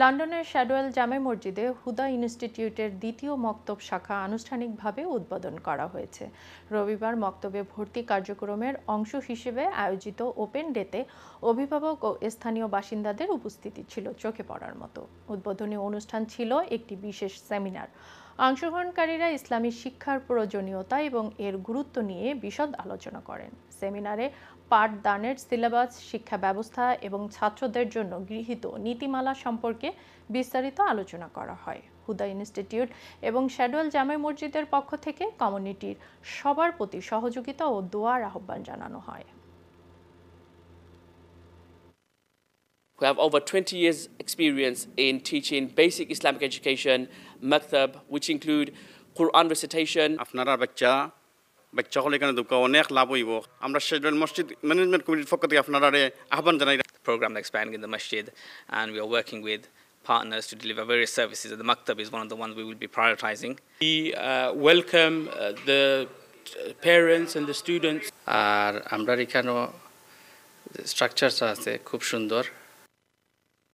লন্ডনের শ্যাডওয়েল জামে মসজিদে হুদা ইনস্টিটিউটের দ্বিতীয় মক্তব শাখা আনুষ্ঠানিকভাবে উদ্বোধন করা হয়েছে। রবিবার মক্তবে ভর্তি কার্যক্রমের অংশ হিসেবে আয়োজিত ওপেন ডেতে অভিভাবক ও স্থানীয় বাসিন্দাদের উপস্থিতি ছিল চোখে পড়ার মতো। উদ্বোধনী অনুষ্ঠান ছিল একটি বিশেষ সেমিনার। অংশগ্রহণকারীরা ইসলামী শিক্ষার প্রয়োজনীয়তা এবং এর গুরুত্ব নিয়ে বিশদ আলোচনা করেন। সেমিনারে পাঠদানের সিলেবাস, শিক্ষা ব্যবস্থা এবং ছাত্রদের জন্য গৃহীত নীতিমালা সম্পর্কে বিস্তারিত আলোচনা করা হয়। হুদা ইনস্টিটিউট এবং শ্যাডওয়েল জামে মসজিদের পক্ষ থেকে কমিউনিটির সবার প্রতি সহযোগিতা ও দোয়ার আহ্বান জানানো হয়। who have over 20 years experience in teaching basic Islamic education, maktab, which include Quran recitation. আপনারা বাচ্চা হলে এখানে ঢুকা অনেক লাভ হইব। আমরা শ্যাডওয়েল মসজিদ ম্যানেজমেন্ট কমিটির পক্ষ থেকে আপনারা আহ্বান জানাই। Program expanding in the masjid, and we are working with partners to deliver various services. The maktab is one of the ones we will be prioritizing. We welcome the parents and the students. আর আমরা এখানে structures আছে খুব সুন্দর।